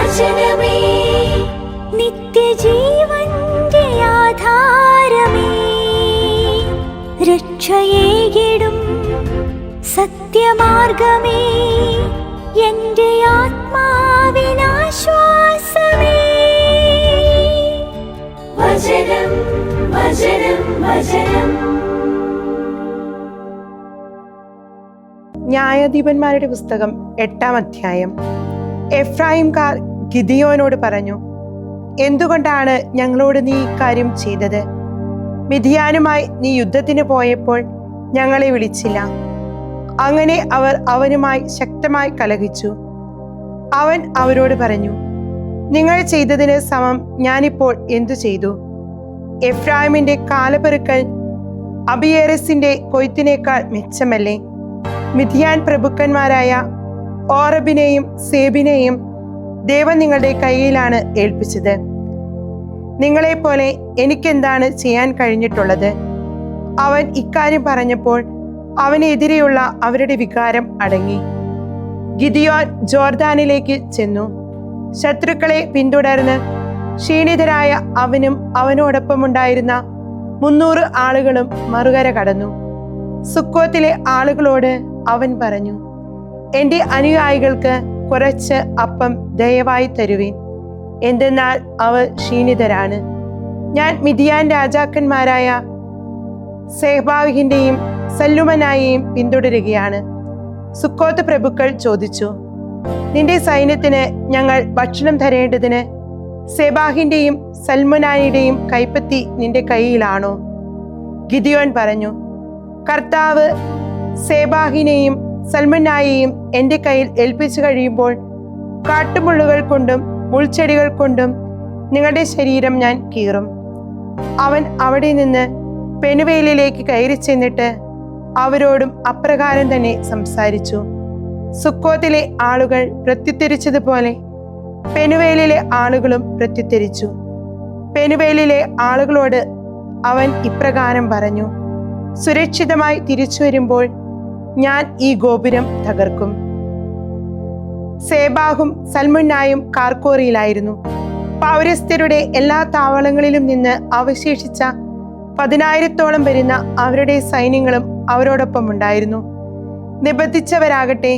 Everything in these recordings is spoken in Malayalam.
വചനമേ നിത്യജീവന്റെ ആധാരമേ, രക്ഷയേകിടും സത്യമാർഗമേ, എന്റെ ആത്മാവിനാശ്വാസമേ. വചനം വചനം വചനം. ന്യായാധിപന്മാരുടെ പുസ്തകം 8-ാം അധ്യായം. എഫ്രായിംകാർ ഗിദിയോനോട് പറഞ്ഞു, എന്തുകൊണ്ടാണ് ഞങ്ങളോട് നീ ഇക്കാര്യം ചെയ്തത്? മിദ്യാനുമായി നീ യുദ്ധത്തിന് പോയപ്പോൾ ഞങ്ങളെ വിളിച്ചില്ല. അങ്ങനെ അവർ അവനുമായി ശക്തമായി കലഹിച്ചു. അവൻ അവരോട് പറഞ്ഞു, നിങ്ങൾ ചെയ്തതിന് സമം ഞാനിപ്പോൾ എന്തു ചെയ്തു? എഫ്രായിമിന്റെ കാലപ്പെറുക്കൽ അബിയേറസിന്റെ കൊയ്ത്തിനേക്കാൾ മെച്ചമല്ലേ? മിദ്യാൻ പ്രഭുക്കന്മാരായ ഓറബിനെയും സേബിനെയും ദൈവം നിങ്ങളുടെ കയ്യിലാണ് ഏൽപ്പിച്ചത്. നിങ്ങളെപ്പോലെ എനിക്കെന്താണ് ചെയ്യാൻ കഴിഞ്ഞിട്ടുള്ളത്? അവൻ ഇക്കാര്യം പറഞ്ഞപ്പോൾ അവനെതിരെയുള്ള അവരുടെ വികാരം അടങ്ങി. ഗിദിയോൻ ജോർദാനിലേക്ക് ചെന്നു. ശത്രുക്കളെ പിന്തുടർന്ന് ക്ഷീണിതരായ അവനും അവനോടൊപ്പമുണ്ടായിരുന്ന 300 ആളുകളും മറുകര കടന്നു. സുക്കോത്തിലെ ആളുകളോട് അവൻ പറഞ്ഞു, എന്റെ അനുയായികൾക്ക് കുറച്ച് അപ്പം ദയവായി തരുവിൻ, എന്തെന്നാൽ അവർ ക്ഷീണിതരാണ്. ഞാൻ മിദ്യാൻ രാജാക്കന്മാരായ സേബാഹിന്റെയും സല്ലുമനായെയും പിന്തുടരുകയാണ്. സുക്കോത്ത് പ്രഭുക്കൾ ചോദിച്ചു, നിന്റെ സൈന്യത്തിന് ഞങ്ങൾ ഭക്ഷണം തരേണ്ടതിന് സേബാഹിന്റെയും സൽമുനായിയുടെയും കൈപ്പത്തി നിന്റെ കയ്യിലാണോ? ഗിദിയോൻ പറഞ്ഞു, കർത്താവ് സേബാഹിനെയും സൽമുനായെയും എന്റെ കയ്യിൽ ഏൽപ്പിച്ചു കഴിയുമ്പോൾ കാട്ടുമുള്ളുകൾ കൊണ്ടും മുൾച്ചെടികൾ കൊണ്ടും നിങ്ങളുടെ ശരീരം ഞാൻ കീറും. അവൻ അവിടെ നിന്ന് പെനുവേലിലേക്ക് കയറി ചെന്നിട്ട് അവരോടും അപ്രകാരം തന്നെ സംസാരിച്ചു. സുക്കോത്തിലെ ആളുകൾ പ്രത്യുത്തരിച്ചതുപോലെ പെനുവേലിലെ ആളുകളും പ്രത്യുത്തരിച്ചു. പെനുവേലിലെ ആളുകളോട് അവൻ ഇപ്രകാരം പറഞ്ഞു, സുരക്ഷിതമായി തിരിച്ചു വരുമ്പോൾ ഞാൻ ഈ ഗോപുരം തകർക്കും. സേബാഹും സൽമുന്നായും കാർക്കോറിയിലായിരുന്നു. പൗരസ്ത്യരുടെ എല്ലാ താവളങ്ങളിലും നിന്ന് അവശേഷിച്ച 10,000-ഓളം വരുന്ന അവരുടെ സൈന്യങ്ങളും അവരോടൊപ്പം ഉണ്ടായിരുന്നു. നിബന്ധിച്ചവരാകട്ടെ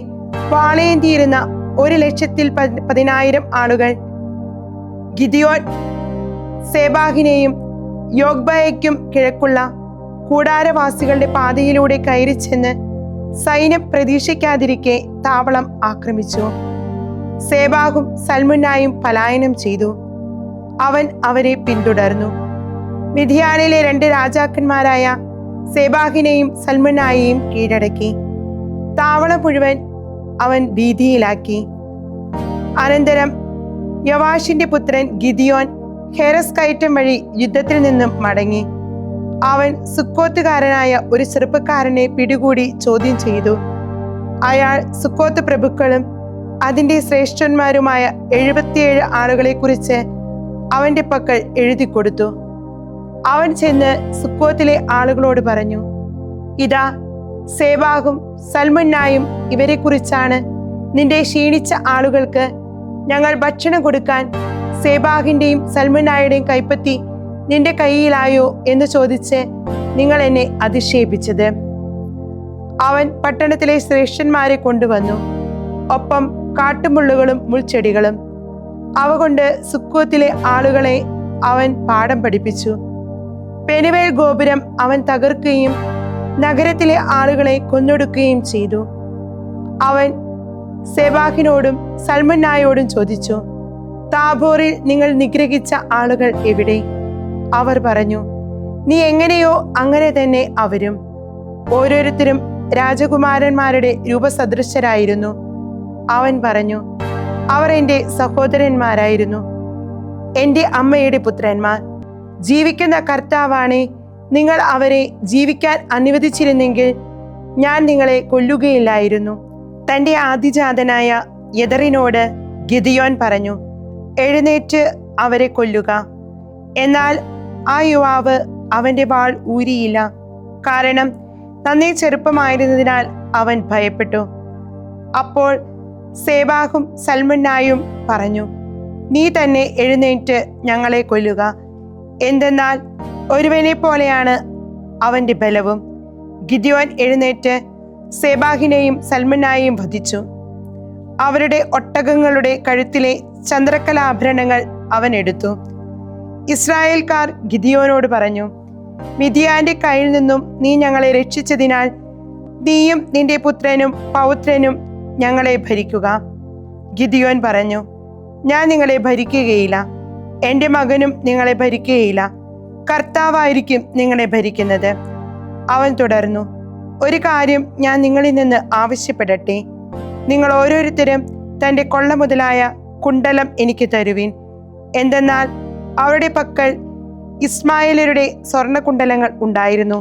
പാളയം തീരുന്ന 1,10,000 ആളുകൾ. ഗിദിയോൻ സേബാഹിനെയും യോഗ്ബയയ്ക്കും കിഴക്കുള്ള കൂടാരവാസികളുടെ പാതയിലൂടെ കയറി ചെന്ന് സൈന്യം പ്രതീക്ഷിക്കാതിരിക്കെ താവളം ആക്രമിച്ചു. സേബാഹും സൽമുന്നായും പലായനം ചെയ്തു. അവൻ അവരെ പിന്തുടർന്നു. മിദ്യാനിലെ 2 രാജാക്കന്മാരായ സേബാഹിനെയും സൽമുന്നായെയും കീഴടക്കി. താവളം മുഴുവൻ അവൻ ഭീതിയിലാക്കി. അനന്തരം യോവാഷിന്റെ പുത്രൻ ഗിദിയോൻ ഹെരസ് കയറ്റം വഴി യുദ്ധത്തിൽ നിന്നും മടങ്ങി. അവൻ സുക്കോത്തുകാരനായ ഒരു ചെറുപ്പക്കാരനെ പിടികൂടി ചോദ്യം ചെയ്തു. അയാൾ സുക്കോത്ത് പ്രഭുക്കളും അതിന്റെ ശ്രേഷ്ഠന്മാരുമായ 77 ആളുകളെ കുറിച്ച് അവന്റെ പക്കൽ എഴുതി കൊടുത്തു. അവൻ ചെന്ന് സുക്കോത്തിലെ ആളുകളോട് പറഞ്ഞു, ഇതാ സേബാഹും സൽമുന്നായും ഇവരെ കുറിച്ചാണ്. നിന്റെ ക്ഷീണിച്ച ആളുകൾക്ക് ഞങ്ങൾ ഭക്ഷണം കൊടുക്കാൻ സേബാഹിന്റെയും സൽമുന്നായുടെയും കൈപ്പത്തി നിന്റെ കയ്യിലായോ എന്ന് ചോദിച്ച് നിങ്ങൾ എന്നെ അധിക്ഷേപിച്ചത്. അവൻ പട്ടണത്തിലെ ശ്രേഷ്ഠന്മാരെ കൊണ്ടുവന്നു, ഒപ്പം കാട്ടുമുള്ളുകളും മുൾച്ചെടികളും. അവ കൊണ്ട് സുക്കോത്തിലെ ആളുകളെ അവൻ പാഠം പഠിപ്പിച്ചു. പെനുവേൽ ഗോപുരം അവൻ തകർക്കുകയും നഗരത്തിലെ ആളുകളെ കൊന്നൊടുക്കുകയും ചെയ്തു. അവൻ സേബാഹിനോടും സൽമുന്നായോടും ചോദിച്ചു, താബോറിൽ നിങ്ങൾ നിഗ്രഹിച്ച ആളുകൾ എവിടെ? അവർ പറഞ്ഞു, നീ എങ്ങനെയോ അങ്ങനെ തന്നെ അവരും. ഓരോരുത്തരും രാജകുമാരന്മാരുടെ രൂപസദൃശരായിരുന്നു. അവൻ പറഞ്ഞു, അവർ എൻ്റെ സഹോദരന്മാരായിരുന്നു, എൻ്റെ അമ്മയുടെ പുത്രന്മാർ. ജീവിക്കുന്ന കർത്താവാണേ, നിങ്ങൾ അവരെ ജീവിക്കാൻ അനുവദിച്ചിരുന്നെങ്കിൽ ഞാൻ നിങ്ങളെ കൊല്ലുകയില്ലായിരുന്നു. തൻ്റെ ആദിജാതനായ യെദറിനോട് ഗിദിയോൻ പറഞ്ഞു, എഴുന്നേറ്റ് അവരെ കൊല്ലുക. എന്നാൽ ആ യുവാവ് അവന്റെ വാൾ ഊരിയില്ല, കാരണം നന്നേ ചെറുപ്പമായിരുന്നതിനാൽ അവൻ ഭയപ്പെട്ടു. അപ്പോൾ സേബാഹും സൽമുന്നായും പറഞ്ഞു, നീ തന്നെ എഴുന്നേറ്റ് ഞങ്ങളെ കൊല്ലുക. എന്തെന്നാൽ ഒരുവനെ പോലെയാണ് അവന്റെ ബലവും. ഗിദിയോൻ എഴുന്നേറ്റ് സേബാഹിനെയും സൽമുന്നായെയും വധിച്ചു. അവരുടെ ഒട്ടകങ്ങളുടെ കഴുത്തിലെ ചന്ദ്രക്കലാഭരണങ്ങൾ അവൻ എടുത്തു. ഇസ്രായേൽക്കാർ ഗിദിയോനോട് പറഞ്ഞു, മിദ്യാന്റെ കയ്യിൽ നിന്നും നീ ഞങ്ങളെ രക്ഷിച്ചതിനാൽ നീയും നിന്റെ പുത്രനും പൗത്രനും ഞങ്ങളെ ഭരിക്കുക. ഗിദിയോൻ പറഞ്ഞു, ഞാൻ നിങ്ങളെ ഭരിക്കുകയില്ല, എൻ്റെ മകനും നിങ്ങളെ ഭരിക്കുകയില്ല, കർത്താവായിരിക്കും നിങ്ങളെ ഭരിക്കുന്നത്. അവൻ തുടർന്നു, ഒരു കാര്യം ഞാൻ നിങ്ങളിൽ നിന്ന് ആവശ്യപ്പെടട്ടെ. നിങ്ങൾ ഓരോരുത്തരും തൻ്റെ കൊള്ള മുതലായ കുണ്ടലം എനിക്ക് തരുവിൻ. എന്തെന്നാൽ അവരുടെ പക്കൽ ഇസ്മായേലരുടെ സ്വർണ്ണകുണ്ടലങ്ങൾ ഉണ്ടായിരുന്നു.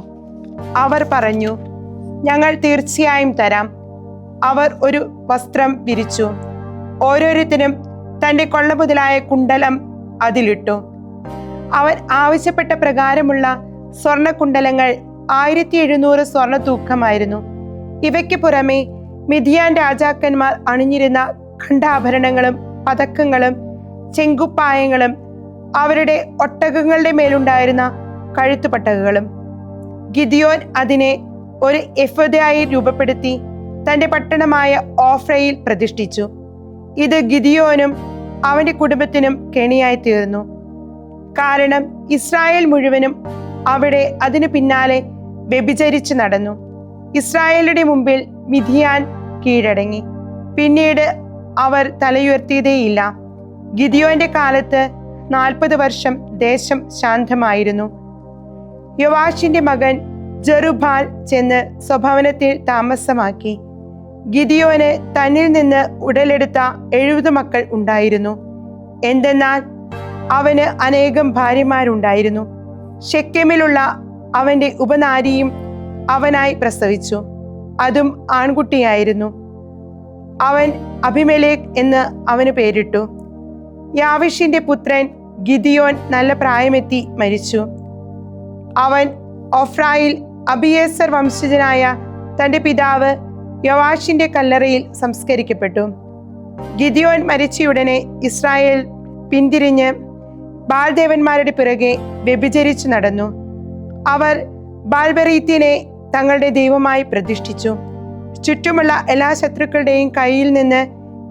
അവർ പറഞ്ഞു, ഞങ്ങൾ തീർച്ചയായും തരാം. അവർ ഒരു വസ്ത്രം വിരിച്ചു. ഓരോരുത്തരും തൻ്റെ കൊള്ള മുതലായ കുണ്ടലം അതിലിട്ടു. അവൻ ആവശ്യപ്പെട്ട പ്രകാരമുള്ള സ്വർണ്ണകുണ്ടലങ്ങൾ 1700 സ്വർണ്ണ തൂക്കമായിരുന്നു. ഇവയ്ക്ക് പുറമെ മിദ്യാൻ രാജാക്കന്മാർ അണിഞ്ഞിരുന്ന ഖണ്ഡാഭരണങ്ങളും പതക്കങ്ങളും ചെങ്കുപ്പായങ്ങളും അവരുടെ ഒട്ടകങ്ങളുടെ മേലുണ്ടായിരുന്ന കഴുത്തുപട്ടകങ്ങളും. ഗിദിയോൻ അതിനെ ഒരു എഫോദായി രൂപപ്പെടുത്തി തൻ്റെ പട്ടണമായ ഓഫ്രയിൽ പ്രതിഷ്ഠിച്ചു. ഇത് ഗിദിയോനും അവന്റെ കുടുംബത്തിനും കെണിയായി തീർന്നു. കാരണം ഇസ്രായേൽ മുഴുവനും അവിടെ അതിനു പിന്നാലെ വ്യഭിചരിച്ചു നടന്നു. ഇസ്രായേലിന്റെ മുമ്പിൽ മിദ്യാൻ കീഴടങ്ങി. പിന്നീട് അവർ തലയുയർത്തിയതേയില്ല. ഗിദിയോന്റെ കാലത്ത് 40 വർഷം ദേശം ശാന്തമായിരുന്നു. യോവാഷിന്റെ മകൻ ജെറുബാൽ ചെന്ന് സ്വഭവനത്തിൽ താമസമാക്കി. ഗിദിയോന് തന്നിൽ നിന്ന് ഉടലെടുത്ത 70 മക്കൾ ഉണ്ടായിരുന്നു. എന്തെന്നാൽ അവന് അനേകം ഭാര്യമാരുണ്ടായിരുന്നു. ശെക്കെമിലുള്ള അവന്റെ ഉപനാരിയും അവനായി പ്രസവിച്ചു. അതും ആൺകുട്ടിയായിരുന്നു. അവൻ അബിമേലെക്ക് എന്ന് അവന് പേരിട്ടു. യാവിഷിന്റെ പുത്രൻ ഗിദിയോൻ നല്ല പ്രായമെത്തി മരിച്ചു. അവൻ ഒഫ്രായിൽ അബിയേസർ വംശജനായ തന്റെ പിതാവ് യോവാഷിന്റെ കല്ലറയിൽ സംസ്കരിക്കപ്പെട്ടു. ഗിദിയോൻ മരിച്ചയുടനെ ഇസ്രായേൽ പിന്തിരിഞ്ഞ് ബാൽദേവന്മാരുടെ പിറകെ വ്യഭിചരിച്ചു നടന്നു. അവർ ബാൽബെറീത്തിനെ തങ്ങളുടെ ദൈവമായി പ്രതിഷ്ഠിച്ചു. ചുറ്റുമുള്ള എല്ലാ ശത്രുക്കളുടെയും കയ്യിൽ നിന്ന്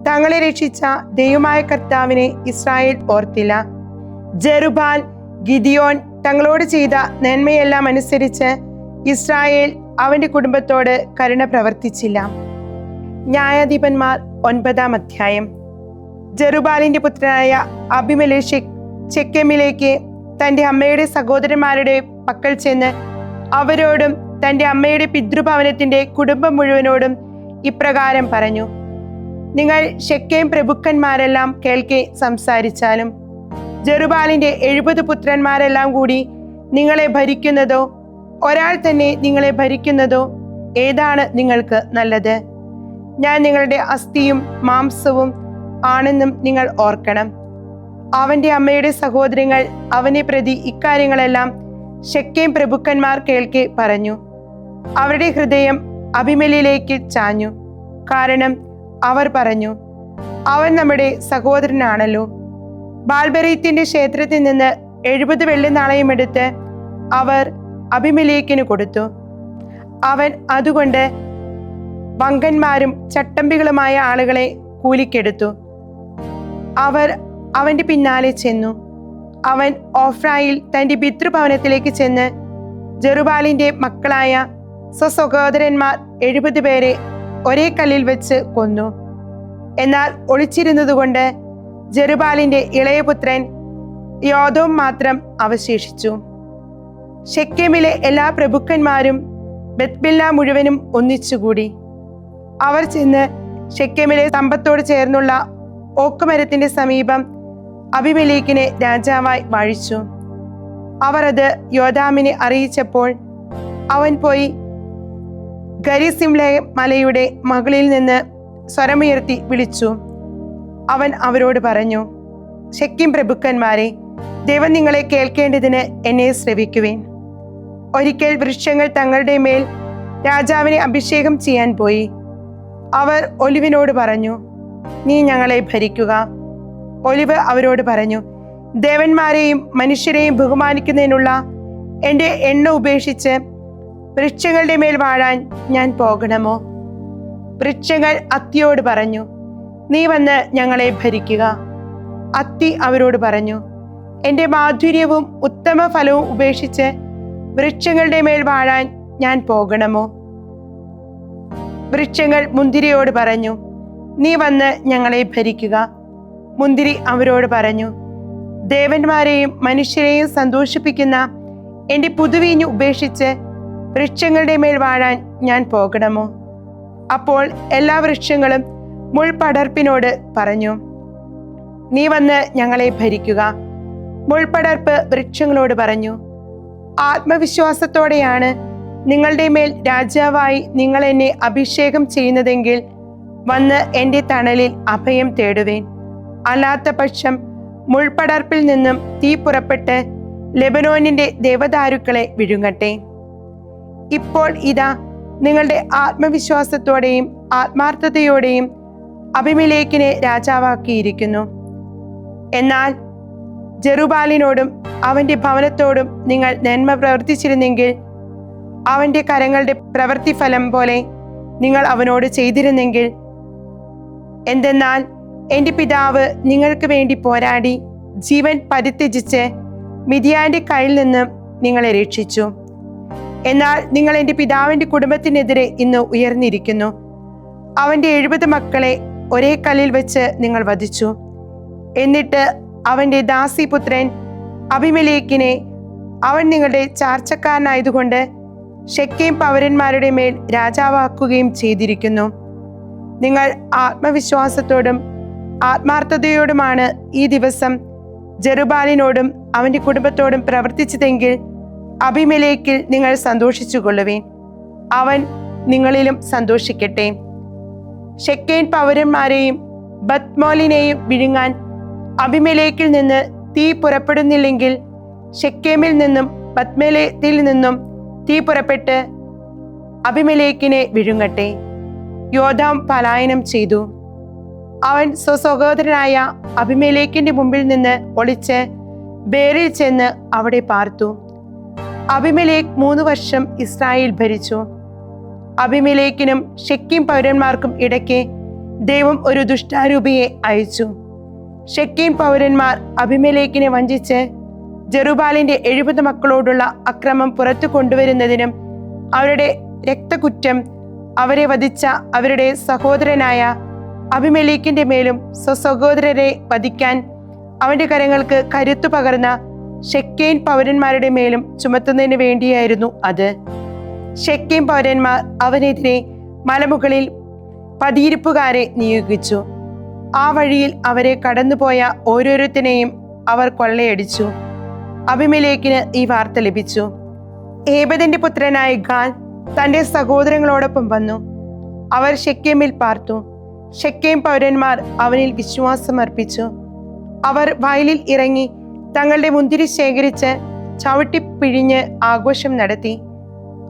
തങ്ങളെ രക്ഷിച്ച ദൈവമായ കർത്താവിനെ ഇസ്രായേൽ ഓർത്തില്ല. ജെറുബാൽ ഗിദിയോൻ തങ്ങളോട് ചെയ്ത നന്മയെല്ലാം അനുസരിച്ച് ഇസ്രായേൽ അവന്റെ കുടുംബത്തോട് കരുണ പ്രവർത്തിച്ചില്ല. ന്യായാധിപന്മാർ 9-ാം അധ്യായം. ജെറുബാലിന്റെ പുത്രനായ അബിമേലെക്ക് ശെക്കെമിലേക്ക് തന്റെ അമ്മയുടെ സഹോദരന്മാരുടെ പക്കൽ ചെന്ന് അവരോടും തന്റെ അമ്മയുടെ പിതൃഭവനത്തിന്റെ കുടുംബം മുഴുവനോടും ഇപ്രകാരം പറഞ്ഞു, നിങ്ങൾ ശെക്കേം പ്രഭുക്കന്മാരെല്ലാം കേൾക്കെ സംസാരിച്ചാലും ജെറുബാലിന്റെ 70 പുത്രന്മാരെല്ലാം കൂടി നിങ്ങളെ ഭരിക്കുന്നതോ ഒരാൾ തന്നെ നിങ്ങളെ ഭരിക്കുന്നതോ ഏതാണ് നിങ്ങൾക്ക് നല്ലത്? ഞാൻ നിങ്ങളുടെ അസ്ഥിയും മാംസവും ആണെന്നും നിങ്ങൾ ഓർക്കണം. അവന്റെ അമ്മയുടെ സഹോദരങ്ങൾ അവനെ പ്രതി ഇക്കാര്യങ്ങളെല്ലാം ശെക്കേം പ്രഭുക്കന്മാർ കേൾക്കെ പറഞ്ഞു. അവരുടെ ഹൃദയം അബിമേലെക്കിലേക്ക് ചാഞ്ഞു. കാരണം അവർ പറഞ്ഞു, അവൻ നമ്മുടെ സഹോദരനാണല്ലോ. ബാൽബെറീത്തിന്റെ ക്ഷേത്രത്തിൽ നിന്ന് 70 വെള്ളി നാണയമെടുത്ത് അവർ അബിമേലെക്കിന് കൊടുത്തു. അവൻ അതുകൊണ്ട് വങ്കന്മാരും ചട്ടമ്പികളുമായ ആളുകളെ കൂലിക്കെടുത്തു. അവർ അവന്റെ പിന്നാലെ ചെന്നു. അവൻ ഓഫ്രായിൽ തന്റെ പിതൃഭവനത്തിലേക്ക് ചെന്ന് ജെറുബാലിന്റെ മക്കളായ സ്വസഹോദരന്മാർ 70 പേരെ ഒരേ കല്ലിൽ വെച്ച് കൊന്നു. എന്നാൽ ഒളിച്ചിരുന്നതുകൊണ്ട് ജെറുബാലിന്റെ ഇളയപുത്രൻ യോദോം മാത്രം അവശേഷിച്ചു. ശെക്കെമിലെ എല്ലാ പ്രഭുക്കന്മാരും ബെത്മില്ല മുഴുവനും ഒന്നിച്ചുകൂടി. അവർ ചെന്ന് ശെക്കെമിലെ സമ്പത്തോട് ചേർന്നുള്ള ഓക്കുമരത്തിന്റെ സമീപം അബിമേലെക്കിനെ രാജാവായി വാഴിച്ചു. അവർ അത് യോഥാമിനെ അറിയിച്ചപ്പോൾ അവൻ പോയി ഗരിസിംലെ മലയുടെ മകളിൽ നിന്ന് സ്വരമുയർത്തി വിളിച്ചു. അവൻ അവരോട് പറഞ്ഞു, ശെക്കിം പ്രഭുക്കന്മാരെ, ദൈവം നിങ്ങളെ കേൾക്കേണ്ടതിന് എന്നെ ശ്രവിക്കുവേൻ. ഒരിക്കൽ വൃക്ഷങ്ങൾ തങ്ങളുടെ മേൽ രാജാവിനെ അഭിഷേകം ചെയ്യാൻ പോയി. അവർ ഒലിവിനോട് പറഞ്ഞു, നീ ഞങ്ങളെ ഭരിക്കുക. ഒലിവ് അവരോട് പറഞ്ഞു, ദേവന്മാരെയും മനുഷ്യരെയും ബഹുമാനിക്കുന്നതിനുള്ള എൻ്റെ എണ്ണ ഉപേക്ഷിച്ച് വൃക്ഷങ്ങളുടെ മേൽ വാഴാൻ ഞാൻ പോകണമോ? വൃക്ഷങ്ങൾ അത്തിയോട് പറഞ്ഞു, നീ വന്ന് ഞങ്ങളെ ഭരിക്കുക. അത്തി അവരോട് പറഞ്ഞു, എൻ്റെ മാധുര്യവും ഉത്തമ ഫലവും ഉപേക്ഷിച്ച് വൃക്ഷങ്ങളുടെ മേൽ വാഴാൻ ഞാൻ പോകണമോ? വൃക്ഷങ്ങൾ മുന്തിരിയോട് പറഞ്ഞു, നീ വന്ന് ഞങ്ങളെ ഭരിക്കുക. മുന്തിരി അവരോട് പറഞ്ഞു, ദേവന്മാരെയും മനുഷ്യരെയും സന്തോഷിപ്പിക്കുന്ന എൻ്റെ പുതുവീഞ്ഞ് ഉപേക്ഷിച്ച് വൃക്ഷങ്ങളുടെ മേൽ വാഴാൻ ഞാൻ പോകണമോ? അപ്പോൾ എല്ലാ വൃക്ഷങ്ങളും മുൾപടർപ്പിനോട് പറഞ്ഞു, നീ വന്ന് ഞങ്ങളെ ഭരിക്കുക. മുൾപടർപ്പ് വൃക്ഷങ്ങളോട് പറഞ്ഞു, ആത്മവിശ്വാസത്തോടെയാണ് നിങ്ങളുടെ മേൽ രാജാവായി നിങ്ങൾ എന്നെ അഭിഷേകം ചെയ്യുന്നതെങ്കിൽ വന്ന് എൻ്റെ തണലിൽ അഭയം തേടുവേൻ. അല്ലാത്ത പക്ഷം മുൾപടർപ്പിൽ നിന്നും തീ പുറപ്പെട്ട് ലെബനോനിന്റെ ദേവദാരുക്കളെ വിഴുങ്ങട്ടെ. ഇപ്പോൾ ഇതാ, നിങ്ങളുടെ ആത്മവിശ്വാസത്തോടെയും ആത്മാർത്ഥതയോടെയും അബിമേലെക്കിനെ രാജാവാക്കിയിരിക്കുന്നു. എന്നാൽ ജെറുബാലിനോടും അവന്റെ ഭവനത്തോടും നിങ്ങൾ നന്മ പ്രവർത്തിച്ചിരുന്നെങ്കിൽ, അവന്റെ കരങ്ങളുടെ പ്രവൃത്തിഫലം പോലെ നിങ്ങൾ അവനോട് ചെയ്തിരുന്നെങ്കിൽ, എന്തെന്നാൽ എൻ്റെ പിതാവ് നിങ്ങൾക്ക് വേണ്ടി പോരാടി ജീവൻ പരിത്യജിച്ച് മിദ്യാന്റെ കയ്യിൽ നിന്ന് നിങ്ങളെ രക്ഷിച്ചു. എന്നാൽ നിങ്ങൾ എൻ്റെ പിതാവിൻ്റെ കുടുംബത്തിനെതിരെ ഇന്ന് ഉയർന്നിരിക്കുന്നു. അവൻ്റെ 70 മക്കളെ ഒരേ കല്ലിൽ വെച്ച് നിങ്ങൾ വധിച്ചു. എന്നിട്ട് അവൻ്റെ ദാസിപുത്രൻ അബിമേലെക്കിനെ അവൻ നിങ്ങളുടെ ചാർച്ചക്കാരനായതുകൊണ്ട് ശെക്കേം പൗരന്മാരുടെ മേൽ രാജാവാക്കുകയും ചെയ്തിരിക്കുന്നു. നിങ്ങൾ ആത്മവിശ്വാസത്തോടും ആത്മാർത്ഥതയോടുമാണ് ഈ ദിവസം ജെറുബാലിനോടും അവന്റെ കുടുംബത്തോടും പ്രവർത്തിച്ചതെങ്കിൽ അബിമേലെക്കിൽ നിങ്ങൾ സന്തോഷിച്ചു കൊള്ളുവേൻ. അവൻ നിങ്ങളിലും സന്തോഷിക്കട്ടെ. ശെക്കേം പൗരന്മാരെയും ബത്മോലിനെയും വിഴുങ്ങാൻ അബിമേലെക്കിൽ നിന്ന് തീ പുറപ്പെടുന്നില്ലെങ്കിൽ, ശെക്കേമിൽ നിന്നും ബത്മേലിൽ നിന്നും തീ പുറപ്പെട്ട് അബിമേലെക്കിനെ വിഴുങ്ങട്ടെ. യോഥാം പലായനം ചെയ്തു. അവൻ സ്വസഹോദരനായ അബിമേലെക്കിന്റെ മുമ്പിൽ നിന്ന് ഒളിച്ച് ബേറിൽ ചെന്ന് അവിടെ പാർത്തു. അബിമേലെക്ക് 3 വർഷം ഇസ്രായേൽ ഭരിച്ചു. അബിമേലെക്കിനും ശെക്കേം പൗരന്മാർക്കും ഇടയ്ക്ക് ദൈവം ഒരു ദുഷ്ടാരൂപിയെ അയച്ചു. ശെക്കേം പൗരന്മാർ അബിമേലെക്കിനെ വഞ്ചിച്ച് ജെറുബാലിന്റെ 70 മക്കളോടുള്ള അക്രമം പുറത്തു കൊണ്ടുവരുന്നതിനും അവരുടെ രക്തകുറ്റം അവരെ വധിച്ച അവരുടെ സഹോദരനായ അബിമേലെക്കിന്റെ മേലും സ്വസഹോദരരെ വധിക്കാൻ അവന്റെ കരങ്ങൾക്ക് കരുത്തു പകർന്ന ശെക്കേം പൗരന്മാരുടെ മേലും ചുമത്തുന്നതിന് വേണ്ടിയായിരുന്നു അത്. ശെക്കേം പൗരന്മാർ അവനെതിരെ മലമുകളിൽ പതിയിരിപ്പുകാരെ നിയോഗിച്ചു. ആ വഴിയിൽ അവരെ കടന്നുപോയ ഓരോരുത്തരെയും അവർ കൊള്ളയടിച്ചു. അബിമേലെക്കിന് ഈ വാർത്ത ലഭിച്ചു. ഏബദിന്റെ പുത്രനായ ഗാൽ തന്റെ സഹോദരങ്ങളോടൊപ്പം വന്നു. അവർ ശെക്കേമിൽ പാർത്തു. ശെക്കേം പൗരന്മാർ അവനിൽ വിശ്വാസം അർപ്പിച്ചു. അവർ വയലിൽ ഇറങ്ങി തങ്ങളുടെ മുന്തിരി ശേഖരിച്ച് ചവിട്ടിപ്പിഴിഞ്ഞ് ആഘോഷം നടത്തി.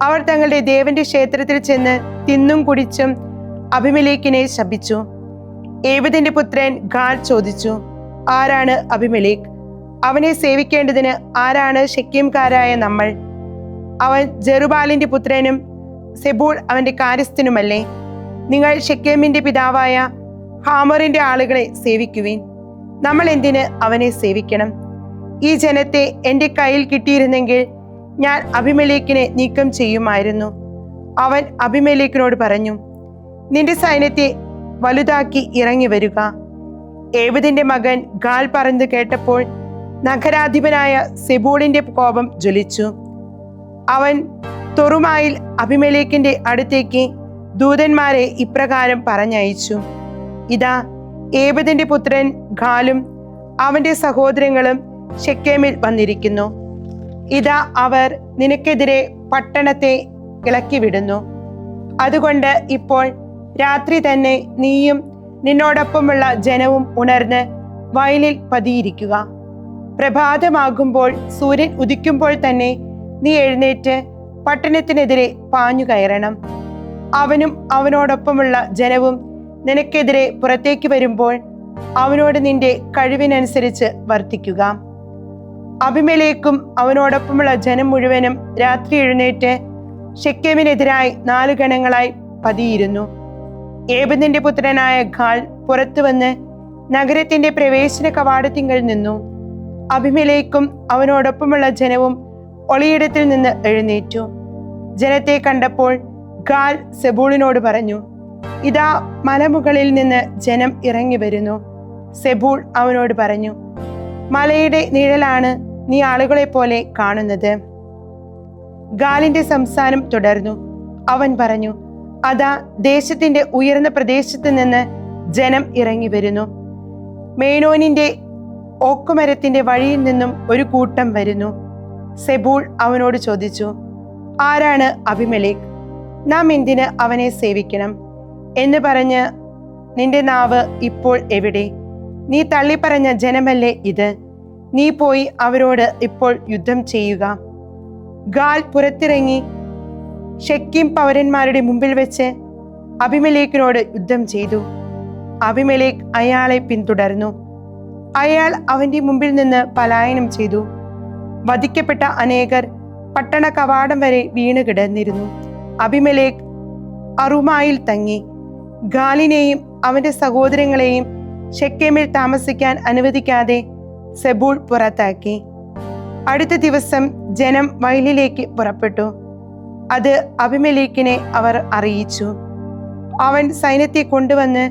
അവർ തങ്ങളുടെ ദേവന്റെ ക്ഷേത്രത്തിൽ ചെന്ന് തിന്നും കുടിച്ചും അബിമേലെക്കിനെ ശപിച്ചു. ഏബദിന്റെ പുത്രൻ ഗാൽ ചോദിച്ചു, ആരാണ് അബിമേലെക്ക്? അവനെ സേവിക്കേണ്ടതിന് ആരാണ് ശെക്കേംകാരായ നമ്മൾ? അവൻ ജെറുബാലിന്റെ പുത്രനും സെബൂൾ അവന്റെ കാര്യസ്ഥനുമല്ലേ? നിങ്ങൾ ശെക്കേമിന്റെ പിതാവായ ഹാമോറിന്റെ ആളുകളെ സേവിക്കുവിൻ. നമ്മൾ എന്തിന് അവനെ സേവിക്കണം? ഈ ജനത്തെ എൻ്റെ കയ്യിൽ കിട്ടിയിരുന്നെങ്കിൽ ഞാൻ അബിമേലെക്കിനെ നീക്കം ചെയ്യുമായിരുന്നു. അവൻ അബിമേലെക്കിനോട് പറഞ്ഞു, നിന്റെ സൈന്യത്തെ വലുതാക്കി ഇറങ്ങി വരിക. ഏബദിന്റെ മകൻ ഗാൽ പറഞ്ഞത് കേട്ടപ്പോൾ നഗരാധിപനായ സെബൂളിന്റെ കോപം ജ്വലിച്ചു. അവൻ തൊറുമായിൽ അബിമേലെക്കിന്റെ അടുത്തേക്ക് ദൂതന്മാരെ ഇപ്രകാരം പറഞ്ഞയച്ചു, ഇതാ, ഏബദിന്റെ പുത്രൻ ഗാലും അവന്റെ സഹോദരങ്ങളും ശെക്കേമിൽ വന്നിരിക്കുന്നു. ഇതാ, അവർ നിനക്കെതിരെ പട്ടണത്തെ ഇളക്കി വിടുന്നു. അതുകൊണ്ട് ഇപ്പോൾ രാത്രി തന്നെ നീയും നിന്നോടൊപ്പമുള്ള ജനവും ഉണർന്ന് വയലിൽ പതിയിരിക്കുക. പ്രഭാതമാകുമ്പോൾ സൂര്യൻ ഉദിക്കുമ്പോൾ തന്നെ നീ എഴുന്നേറ്റ് പട്ടണത്തിനെതിരെ പാഞ്ഞു കയറണം. അവനും അവനോടൊപ്പമുള്ള ജനവും നിനക്കെതിരെ പുറത്തേക്ക് വരുമ്പോൾ അവനോട് നിന്റെ കഴിവിനനുസരിച്ച് വർത്തിക്കുക. അബിമേലെക്കും അവനോടൊപ്പമുള്ള ജനം മുഴുവനും രാത്രി എഴുന്നേറ്റ് ശെക്കേമിനെതിരായി 4 ഗണങ്ങളായി പതിയിരുന്നു. ഏബദിന്റെ പുത്രനായ ഗാൽ പുറത്തു വന്ന് നഗരത്തിന്റെ പ്രവേശന കവാടത്തിങ്കൽ നിന്നു. അബിമേലെക്കും അവനോടൊപ്പമുള്ള ജനവും ഒളിയിടത്തിൽ നിന്ന് എഴുന്നേറ്റു. ജനത്തെ കണ്ടപ്പോൾ ഗാൽ സെബൂളിനോട് പറഞ്ഞു, ഇതാ മലമുകളിൽ നിന്ന് ജനം ഇറങ്ങി വരുന്നു. സെബൂൾ അവനോട് പറഞ്ഞു, മലയുടെ നിഴലാണ് നീ ആളുകളെ പോലെ കാണുന്നത്. ഗാലിന്റെ സംസാരം തുടർന്നു. അവൻ പറഞ്ഞു, അതാ ദേശത്തിന്റെ ഉയർന്ന പ്രദേശത്ത് നിന്ന് ജനം ഇറങ്ങി വരുന്നു. മേനോനിന്റെ ഓക്കുമരത്തിന്റെ വഴിയിൽ നിന്നും ഒരു കൂട്ടം വരുന്നു. സെബൂൾ അവനോട് ചോദിച്ചു, ആരാണ് അബിമേലെക്ക്? നാം എന്തിന് അവനെ സേവിക്കണം എന്ന് പറഞ്ഞ് നിന്റെ നാവ് ഇപ്പോൾ എവിടെ? നീ തള്ളിപ്പറഞ്ഞ ജനമല്ലേ ഇത്? നീ പോയി അവരോട് ഇപ്പോൾ യുദ്ധം ചെയ്യുക. ഗാൽ പുറത്തിറങ്ങി ശെക്കീം പൗരന്മാരുടെ മുമ്പിൽ വെച്ച് അബിമേലെക്കിനോട് യുദ്ധം ചെയ്തു. അബിമേലെക്ക് അയാളെ പിന്തുടർന്നു. അയാൾ അവന്റെ മുമ്പിൽ നിന്ന് പലായനം ചെയ്തു. വധിക്കപ്പെട്ട അനേകർ പട്ടണ കവാടം വരെ വീണ് കിടന്നിരുന്നു. അബിമേലെക്ക് അറുമായിൽ തങ്ങി. ഗാലിനെയും അവന്റെ സഹോദരങ്ങളെയും ശെക്കേമിൽ താമസിക്കാൻ അനുവദിക്കാതെ സെബൂൾ പുറത്താക്കി. അടുത്ത ദിവസം ജനം വയലിലേക്ക് പുറപ്പെട്ടു. അത് അബിമേലെക്കിനെ അവർ അറിയിച്ചു. അവൻ സൈന്യത്തെ കൊണ്ടുവന്ന്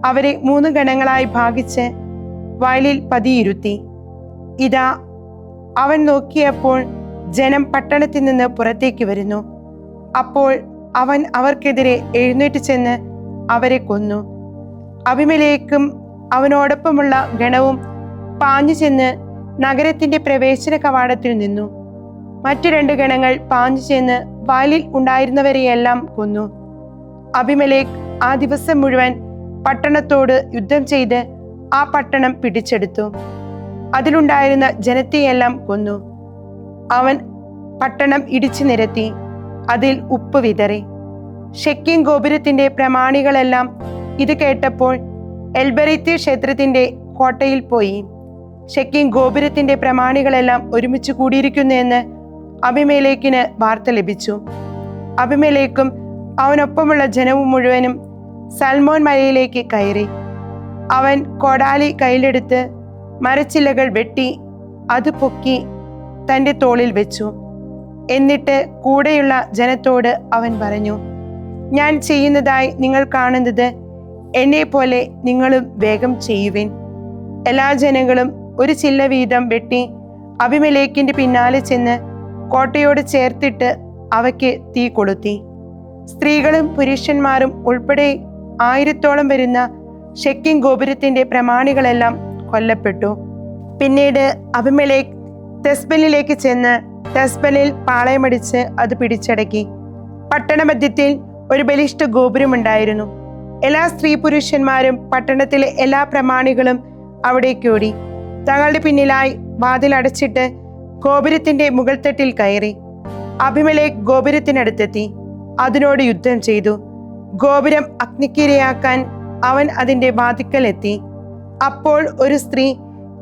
അവരെ 3 ഗണങ്ങളായി ഭാഗിച്ച് വയലിൽ പതിയിരുത്തി. ഇതാ അവൻ നോക്കിയപ്പോൾ ജനം പട്ടണത്തിൽ നിന്ന് പുറത്തേക്ക് വരുന്നു. അപ്പോൾ അവൻ അവർക്കെതിരെ എഴുന്നേറ്റ് ചെന്ന് അവരെ കൊന്നു. അബിമേലെക്കും അവനോടൊപ്പമുള്ള ഗണവും പാഞ്ഞു ചെന്ന് നഗരത്തിന്റെ പ്രവേശന കവാടത്തിൽ നിന്നു. മറ്റു 2 ഗണങ്ങൾ പാഞ്ഞു ചെന്ന് വയലിൽ ഉണ്ടായിരുന്നവരെയെല്ലാം കൊന്നു. അബിമേലെക്ക് ആ ദിവസം മുഴുവൻ പട്ടണത്തോട് യുദ്ധം ചെയ്ത് ആ പട്ടണം പിടിച്ചെടുത്തു. അതിലുണ്ടായിരുന്ന ജനത്തെയെല്ലാം കൊന്നു. അവൻ പട്ടണം ഇടിച്ചു നിരത്തി, അതിൽ ഉപ്പ് വിതറി. ശെക്കീം ഗോപുരത്തിന്റെ പ്രമാണികളെല്ലാം ഇത് കേട്ടപ്പോൾ എൽബെരീത്ത് ക്ഷേത്രത്തിന്റെ കോട്ടയിൽ പോയി. ശെക്കീം ഗോപുരത്തിന്റെ പ്രമാണികളെല്ലാം ഒരുമിച്ച് കൂടിയിരിക്കുന്നു എന്ന് അബിമേലെക്കിന് വാർത്ത ലഭിച്ചു. അബിമേലെക്കും അവനൊപ്പമുള്ള ജനവും മുഴുവനും സൽമോൻ മലയിലേക്ക് കയറി. അവൻ കോടാലി കയ്യിലെടുത്ത് മരച്ചില്ലകൾ വെട്ടി അത് പൊക്കി തൻ്റെ തോളിൽ വെച്ചു. എന്നിട്ട് കൂടെയുള്ള ജനത്തോട് അവൻ പറഞ്ഞു, ഞാൻ ചെയ്യുന്നതായി നിങ്ങൾ കാണുന്നത് എന്നെ പോലെ നിങ്ങളും വേഗം ചെയ്യുവിൻ. എല്ലാ ജനങ്ങളും ഒരു ചില്ല വീതം വെട്ടി അബിമേലെക്കിന്റെ പിന്നാലെ ചെന്ന് കോട്ടയോട് ചേർത്തിട്ട് അവയ്ക്ക് തീ കൊളുത്തി. സ്ത്രീകളും പുരുഷന്മാരും ഉൾപ്പെടെ 1000-ഓളം വരുന്ന ശെക്കീം ഗോപുരത്തിന്റെ പ്രമാണികളെല്ലാം കൊല്ലപ്പെട്ടു. പിന്നീട് അബിമേലെക്ക് തെസ്ബലിലേക്ക് ചെന്ന് തെസ്ബലിൽ പാളയമടിച്ച് അത് പിടിച്ചടക്കി. പട്ടണമധ്യത്തിൽ ഒരു ബലിഷ്ഠ ഗോപുരമുണ്ടായിരുന്നു. എല്ലാ സ്ത്രീ പുരുഷന്മാരും പട്ടണത്തിലെ എല്ലാ പ്രമാണികളും അവിടേക്കോടി. തങ്ങളുടെ പിന്നിലായി വാതിൽ അടച്ചിട്ട് ഗോപുരത്തിന്റെ മുകൾത്തട്ടിൽ കയറി. അബിമേലെക്ക് ഗോപുരത്തിനടുത്തെത്തി അതിനോട് യുദ്ധം ചെയ്തു. ഗോപുരം അഗ്നിക്കിരയാക്കാൻ അവൻ അതിന്റെ വാതിക്കൽ എത്തി. അപ്പോൾ ഒരു സ്ത്രീ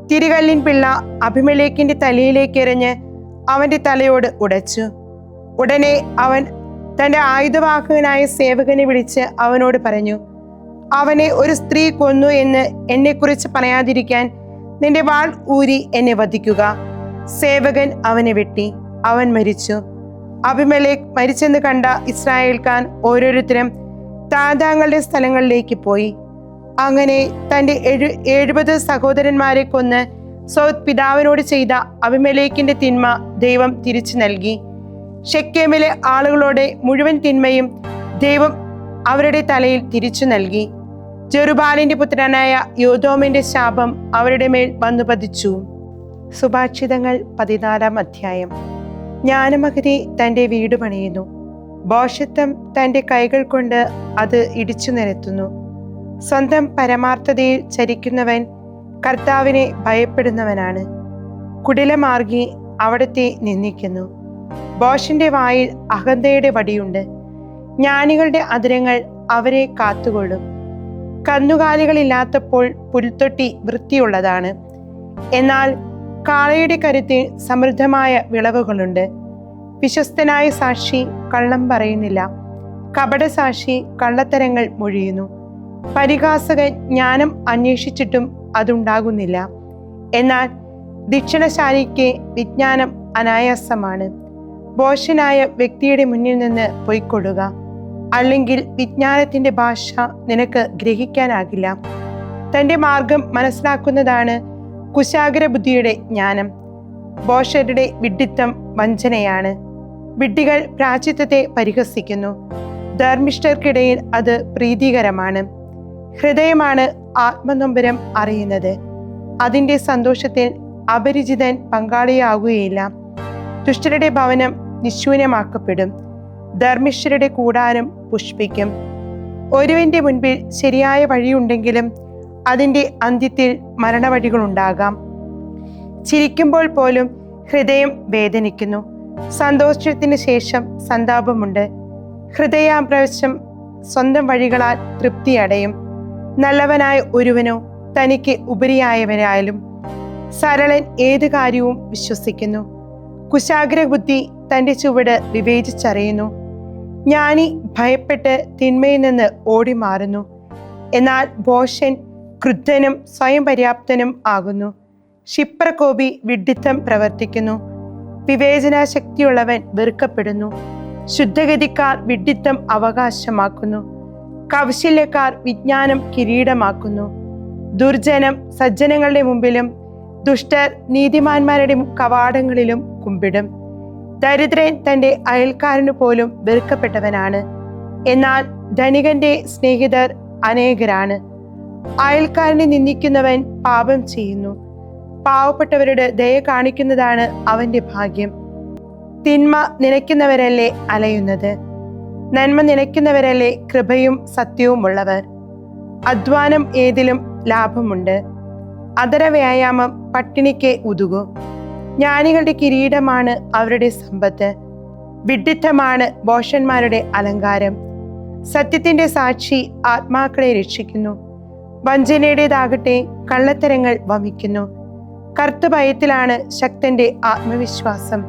തിരികല്ലിൻ പിള്ള അബിമേലെക്കിന്റെ തലയിലേക്ക് എറിഞ്ഞ് അവന്റെ തലയോട് ഉടച്ചു. ഉടനെ അവൻ തന്റെ ആയുധവാഹകനായ സേവകനെ വിളിച്ച് അവനോട് പറഞ്ഞു, അവനെ ഒരു സ്ത്രീ കൊന്നു എന്ന് എന്നെക്കുറിച്ച് പറയാതിരിക്കാൻ നിന്റെ വാൾ ഊരി എന്നെ വധിക്കുക. സേവകൻ അവനെ വെട്ടി. അവൻ മരിച്ചു. അബിമേലെക്ക് മരിച്ചെന്ന് കണ്ട ഇസ്രായേൽക്കാർ ഓരോരുത്തരും താതാങ്ങളുടെ സ്ഥലങ്ങളിലേക്ക് പോയി. അങ്ങനെ തൻ്റെ 70 സഹോദരന്മാരെ കൊന്ന് സൗത്ത് പിതാവിനോട് ചെയ്ത അബിമേലെക്കിന്റെ തിന്മ ദൈവം തിരിച്ചു നൽകി. ശെക്കേമിലെ ആളുകളുടെ മുഴുവൻ തിന്മയും ദൈവം അവരുടെ തലയിൽ തിരിച്ചു നൽകി. ജെറുബ്ബാലിന്റെ പുത്രനായ യോദോമിന്റെ ശാപം അവരുടെ മേൽ വന്നു പതിച്ചു. സുഭാഷിതങ്ങൾ 14-ാം അധ്യായം. ജ്ഞാനമഹതി തൻ്റെ വീട് പണിയുന്നു, ഭോഷത്വം തൻ്റെ കൈകൾ കൊണ്ട് അത് ഇടിച്ചു നിരത്തുന്നു. സ്വന്തം പരമാർത്ഥതയിൽ ചരിക്കുന്നവൻ കർത്താവിനെ ഭയപ്പെടുന്നവനാണ്. കുടിലമാർഗി അവിടത്തെ നിന്ദിക്കുന്നു. ഭോഷന്റെ വായിൽ അഹന്തയുടെ വടിയുണ്ട്. ജ്ഞാനികളുടെ അധരങ്ങൾ അവരെ കാത്തുകൊള്ളും. കന്നുകാലികളില്ലാത്തപ്പോൾ പുൽത്തൊട്ടി വൃത്തിയുള്ളതാണ്. എന്നാൽ കാളയുടെ കരുത്തിൽ സമൃദ്ധമായ വിളവുകളുണ്ട്. വിശ്വസ്തനായ സാക്ഷി കള്ളം പറയുന്നില്ല, കപടസാക്ഷി കള്ളത്തരങ്ങൾ മൊഴിയുന്നു. പരിഹാസകൻ ജ്ഞാനം അന്വേഷിച്ചിട്ടും അതുണ്ടാകുന്നില്ല. എന്നാൽ ദീക്ഷണശാലിക്ക് വിജ്ഞാനം അനായാസമാണ്. ഭോഷനായ വ്യക്തിയുടെ മുന്നിൽ നിന്ന് പൊയ്ക്കൊള്ളുക, അല്ലെങ്കിൽ വിജ്ഞാനത്തിന്റെ ഭാഷ നിനക്ക് ഗ്രഹിക്കാനാകില്ല. തൻ്റെ മാർഗം മനസ്സിലാക്കുന്നതാണ് കുശാഗ്ര ബുദ്ധിയുടെ ജ്ഞാനം. ഭോഷരുടെ വിഡ്ഢിത്തം വഞ്ചനയാണ്. വിഡ്ഢികൾ പ്രായശ്ചിത്തത്തെ പരിഹസിക്കുന്നു, ധർമ്മിഷ്ഠർക്കിടയിൽ അത് പ്രീതികരമാണ്. ഹൃദയമാണ് ആത്മനൊമ്പരം അറിയുന്നത്, അതിൻ്റെ സന്തോഷത്തിൽ അപരിചിതൻ പങ്കാളിയാകുകയില്ല. ദുഷ്ടരുടെ ഭവനം നിശൂന്യമാക്കപ്പെടും, ധർമ്മിഷ്ഠരുടെ കൂടാരം പുഷ്പിക്കും. ഒരുവന്റെ മുൻപിൽ ശരിയായ വഴിയുണ്ടെങ്കിലും അതിൻ്റെ അന്ത്യത്തിൽ മരണവഴികളുണ്ടാകാം. ചിരിക്കുമ്പോൾ പോലും ഹൃദയം വേദനിക്കുന്നു, സന്തോഷത്തിന് ശേഷം സന്താപമുണ്ട്. ഹൃദയാപ്രവശ്യം സ്വന്തം വഴികളാൽ തൃപ്തിയടയും. നല്ലവനായ ഒരുവനോ തനിക്ക് ഉപരിയായവരായാലും സരളൻ ഏത് കാര്യവും വിശ്വസിക്കുന്നു. കുശാഗ്ര ബുദ്ധി തൻ്റെ ചുവട് വിവേചിച്ചറിയുന്നു. ജ്ഞാനി ഭയപ്പെട്ട് തിന്മയിൽ നിന്ന് ഓടി മാറുന്നു. എന്നാൽ ഭോഷൻ ക്രുദ്ധനും സ്വയം പര്യാപ്തനും ആകുന്നു. ക്ഷിപ്രകോപി വിഡ്ഢിത്തം പ്രവർത്തിക്കുന്നു. വിവേചനാശക്തിയുള്ളവൻ വെറുക്കപ്പെടുന്നു. ശുദ്ധഗതിക്കാർ വിഡ്ഢിത്തം അവകാശമാക്കുന്നു. കൗശല്യക്കാർ വിജ്ഞാനം കിരീടമാക്കുന്നു. ദുർജനം സജ്ജനങ്ങളുടെ മുമ്പിലും ദുഷ്ടർ നീതിമാന്മാരുടെ കവാടങ്ങളിലും കുമ്പിടും. ദരിദ്രൻ തൻ്റെ അയൽക്കാരനു പോലും വെറുക്കപ്പെട്ടവനാണ്. എന്നാൽ ധനികന്റെ സ്നേഹിതർ അനേകരാണ്. അയൽക്കാരനെ നിന്ദിക്കുന്നവൻ പാപം ചെയ്യുന്നു. പാവപ്പെട്ടവരുടെ ദയ കാണിക്കുന്നതാണ് അവന്റെ ഭാഗ്യം. തിന്മ നിലയ്ക്കുന്നവരല്ലേ അലയുന്നത്, നന്മ നിലയ്ക്കുന്നവരല്ലേ കൃപയും സത്യവും ഉള്ളവർ. അധ്വാനം ഏതിലും ലാഭമുണ്ട്, അതര വ്യായാമം പട്ടിണിക്ക് ഉതുകൂ. ജ്ഞാനികളുടെ കിരീടമാണ് അവരുടെ സമ്പത്ത്, വിഡ്ഢിത്തമാണ് ഭോഷന്മാരുടെ അലങ്കാരം. സത്യത്തിന്റെ സാക്ഷി ആത്മാക്കളെ രക്ഷിക്കുന്നു, വഞ്ചനയുടേതാകട്ടെ കള്ളത്തരങ്ങൾ വമിക്കുന്നു. കർത്തഭയത്തിലാണ് ശക്തന്റെ ആത്മവിശ്വാസം,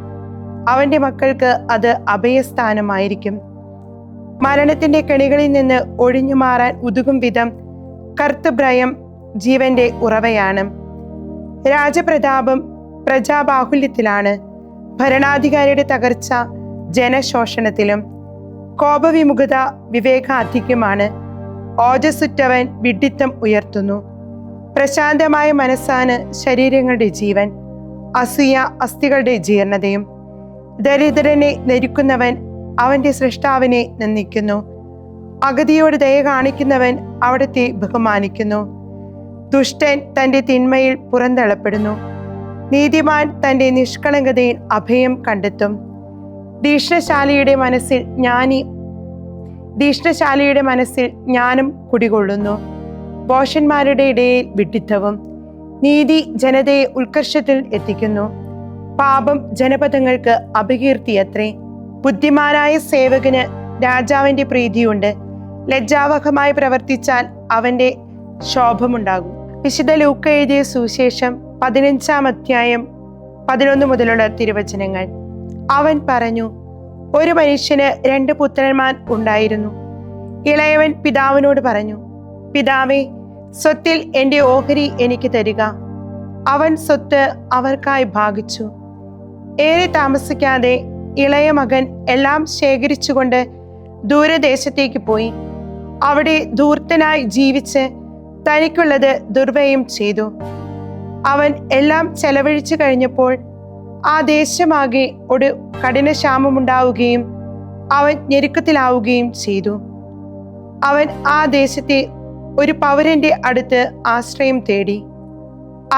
അവന്റെ മക്കൾക്ക് അത് അഭയസ്ഥാനമായിരിക്കും. മരണത്തിന്റെ കെണികളിൽ നിന്ന് ഒഴിഞ്ഞു മാറാൻ ഉതകും വിധം കർത്തഭയം ജീവന്റെ ഉറവയാണ്. രാജപ്രതാപം പ്രജാബാഹുല്യത്തിലാണ്, ഭരണാധികാരിയുടെ തകർച്ച ജനശോഷണത്തിലും. കോപവിമുഖത വിവേകാധിക്യമാണ്, ഓജസ്സുറ്റവൻ വിഡ്ഢിത്തം ഉയർത്തുന്നു. പ്രശാന്തമായ മനസ്സാണ് ശരീരങ്ങളുടെ ജീവൻ, അസൂയ അസ്ഥികളുടെ ജീർണതയും. ദരിദ്രനെ ധരിക്കുന്നവൻ അവന്റെ സൃഷ്ടാവിനെ നിന്ദിക്കുന്നു. അഗതിയോട് ദയ കാണിക്കുന്നവൻ അവിടുത്തെ ബഹുമാനിക്കുന്നു. ദുഷ്ടൻ തൻ്റെ തിന്മയിൽ പുറന്തള്ളപ്പെടുന്നു, നീതിമാൻ തൻ്റെ നിഷ്കളങ്കതയിൽ അഭയം കണ്ടെത്തും. തീക്ഷ്ണശാലിയുടെ മനസ്സിൽ ജ്ഞാനം കുടികൊള്ളുന്നു. ഭോഷന്മാരുടെ ഇടയിൽ വിഡ്ഢിത്തവും. നീതി ജനതയെ ഉത്കർഷത്തിൽ എത്തിക്കുന്നു, പാപം ജനപദങ്ങൾക്ക് അപകീർത്തിയത്രേ. ബുദ്ധിമാനായ സേവകന് രാജാവിന്റെ പ്രീതിയുണ്ട്, ലജ്ജാവഹമായി പ്രവർത്തിച്ചാൽ അവന്റെ ശോഭമുണ്ടാകും. വിശുദ്ധ ലൂക്ക എഴുതിയ സുവിശേഷം 15-ാം അധ്യായം 11 മുതലുള്ള തിരുവചനങ്ങൾ. അവൻ പറഞ്ഞു, ഒരു മനുഷ്യന് 2 പുത്രന്മാർ ഉണ്ടായിരുന്നു. ഇളയവൻ പിതാവിനോട് പറഞ്ഞു, പിതാവേ, സ്വത്തിൽ എൻ്റെ ഓഹരി എനിക്ക് തരിക. അവൻ സ്വത്ത് അവർക്കായി ഭാഗിച്ചു. ഏറെ താമസിക്കാതെ ഇളയ മകൻ എല്ലാം ശേഖരിച്ചുകൊണ്ട് ദൂരദേശത്തേക്ക് പോയി. അവിടെ ധൂർത്തനായി ജീവിച്ച് തനിക്കുള്ളത് ദുർവ്യയം ചെയ്തു. അവൻ എല്ലാം ചെലവഴിച്ചു കഴിഞ്ഞപ്പോൾ ആ ദേശമാകെ ഒരു കഠിനക്ഷാമമുണ്ടാവുകയും അവൻ ഞെരുക്കത്തിലാവുകയും ചെയ്തു. അവൻ ആ ദേശത്തെ ഒരു പൗരന്റെ അടുത്ത് ആശ്രയം തേടി.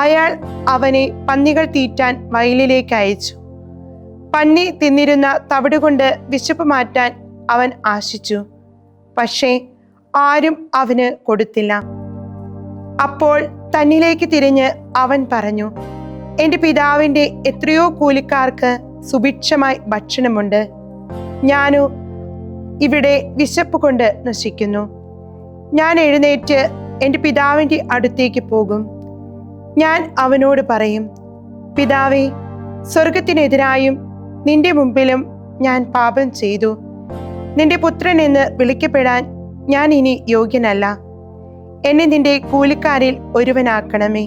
അയാൾ അവനെ പന്നികൾ തീറ്റാൻ വയലിലേക്ക് അയച്ചു. പന്നി തിന്നിരുന്ന തവിട് കൊണ്ട് വിശപ്പ് മാറ്റാൻ അവൻ ആശിച്ചു, പക്ഷേ ആരും അവന് കൊടുത്തില്ല. അപ്പോൾ തന്നിലേക്ക് തിരിഞ്ഞ് അവൻ പറഞ്ഞു, എൻ്റെ പിതാവിൻ്റെ എത്രയോ കൂലിക്കാർക്ക് സുഭിക്ഷമായി ഭക്ഷണമുണ്ട്, ഞാനോ ഇവിടെ വിശപ്പ് കൊണ്ട് നശിക്കുന്നു. ഞാൻ എഴുന്നേറ്റ് എൻ്റെ പിതാവിൻ്റെ അടുത്തേക്ക് പോകും. ഞാൻ അവനോട് പറയും, പിതാവേ, സ്വർഗത്തിനെതിരായും നിന്റെ മുമ്പിലും ഞാൻ പാപം ചെയ്തു. നിന്റെ പുത്രൻ എന്ന് വിളിക്കപ്പെടാൻ ഞാൻ ഇനി യോഗ്യനല്ല. എന്നെ നിന്റെ കൂലിക്കാരിൽ ഒരുവനാക്കണമേ.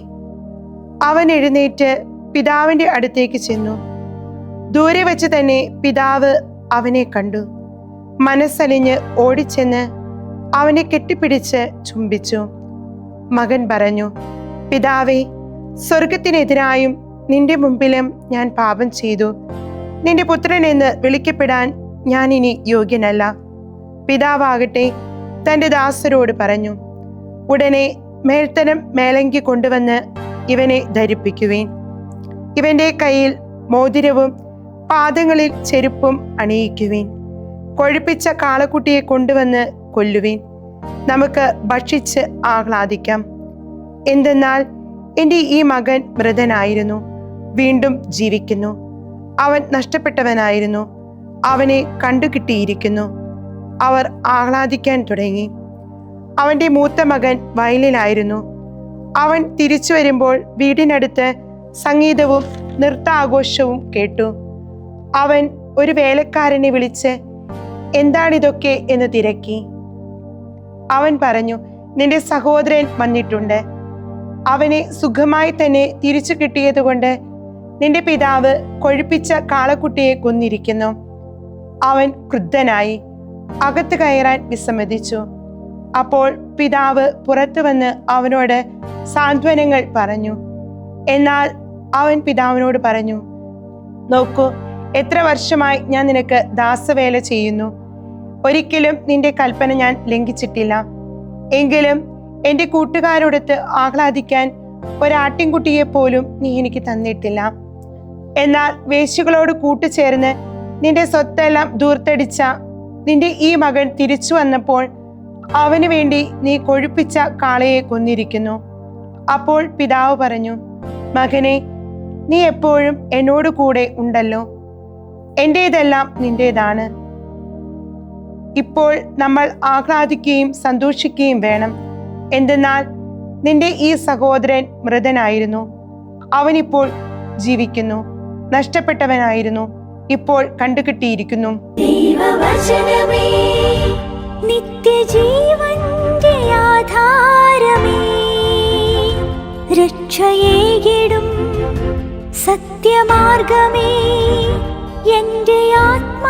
അവൻ എഴുന്നേറ്റ് പിതാവിൻ്റെ അടുത്തേക്ക് ചെന്നു. ദൂരെ വച്ച് തന്നെ പിതാവ് അവനെ കണ്ടു. മനസ്സലിഞ്ഞ് ഓടിച്ചെന്ന് അവനെ കെട്ടിപ്പിടിച്ച് ചുംബിച്ചു. മകൻ പറഞ്ഞു, പിതാവേ, സ്വർഗത്തിനെതിരായും നിന്റെ മുമ്പിലും ഞാൻ പാപം ചെയ്തു. നിന്റെ പുത്രൻ എന്ന് വിളിക്കപ്പെടാൻ ഞാൻ ഇനി യോഗ്യനല്ല. പിതാവാകട്ടെ തൻ്റെ ദാസരോട് പറഞ്ഞു, ഉടനെ മേൽത്തരം മേലങ്കി കൊണ്ടുവന്ന് ഇവനെ ധരിപ്പിക്കുവേൻ. ഇവന്റെ കയ്യിൽ മോതിരവും പാദങ്ങളിൽ ചെരുപ്പും അണിയിക്കുവേൻ. കൊഴുപ്പിച്ച കാളക്കുട്ടിയെ കൊണ്ടുവന്ന് കൊല്ലുവേൻ. നമുക്ക് ഭക്ഷിച്ച് ആഹ്ലാദിക്കാം. എന്തെന്നാൽ എൻ്റെ ഈ മകൻ മൃതനായിരുന്നു, വീണ്ടും ജീവിക്കുന്നു. അവൻ നഷ്ടപ്പെട്ടവനായിരുന്നു, അവനെ കണ്ടുകിട്ടിയിരിക്കുന്നു. അവർ ആഹ്ലാദിക്കാൻ തുടങ്ങി. അവൻ്റെ മൂത്ത മകൻ വയലിലായിരുന്നു. അവൻ തിരിച്ചു വരുമ്പോൾ വീടിനടുത്ത് സംഗീതവും നൃത്താഘോഷവും കേട്ടു. അവൻ ഒരു വേലക്കാരനെ വിളിച്ച്, എന്താണിതൊക്കെ എന്ന് തിരക്കി. അവൻ പറഞ്ഞു, നിന്റെ സഹോദരൻ വന്നിട്ടുണ്ട്. അവനെ സുഖമായി തന്നെ തിരിച്ചു കിട്ടിയതുകൊണ്ട് നിന്റെ പിതാവ് കൊഴുപ്പിച്ച കാളക്കുട്ടിയെ കൊന്നിരിക്കുന്നു. അവൻ ക്രുദ്ധനായി അകത്ത് കയറാൻ വിസമ്മതിച്ചു. അപ്പോൾ പിതാവ് പുറത്തു വന്ന് അവനോട് സാന്ത്വനങ്ങൾ പറഞ്ഞു. എന്നാൽ അവൻ പിതാവിനോട് പറഞ്ഞു, നോക്കൂ, എത്ര വർഷമായി ഞാൻ നിനക്ക് ദാസവേല ചെയ്യുന്നു. ഒരിക്കലും നിന്റെ കൽപ്പന ഞാൻ ലംഘിച്ചിട്ടില്ല. എങ്കിലും എൻ്റെ കൂട്ടുകാരോടൊത്ത് ആഹ്ലാദിക്കാൻ ഒരാട്ടിൻകുട്ടിയെ പോലും നീ എനിക്ക് തന്നിട്ടില്ല. എന്നാൽ വേശ്യകളോട് കൂട്ടുചേർന്ന് നിന്റെ സ്വത്തെല്ലാം ദൂർത്തടിച്ച നിന്റെ ഈ മകൻ തിരിച്ചു വന്നപ്പോൾ അവന് വേണ്ടി നീ കൊഴുപ്പിച്ച കാളയെ കൊന്നിരിക്കുന്നു. അപ്പോൾ പിതാവ് പറഞ്ഞു, മകനെ, നീ എപ്പോഴും എന്നോട് കൂടെ ഉണ്ടല്ലോ. എൻ്റേതെല്ലാം നിന്റേതാണ്. ഇപ്പോൾ നമ്മൾ ആഹ്ലാദിക്കുകയും സന്തോഷിക്കുകയും വേണം. എന്തെന്നാൽ നിന്റെ ഈ സഹോദരൻ മൃതനായിരുന്നു, അവനിപ്പോൾ ജീവിക്കുന്നു. നഷ്ടപ്പെട്ടവനായിരുന്നു, ഇപ്പോൾ കണ്ടുകിട്ടിയിരിക്കുന്നു. ദൈവവചനമേ, നിത്യജീവന്റെ ആധാരമേ, രക്ഷയേകിടും സത്യമാർഗമേ, എൻ്റെ ആത്മാവിനാശ്വാസമേ.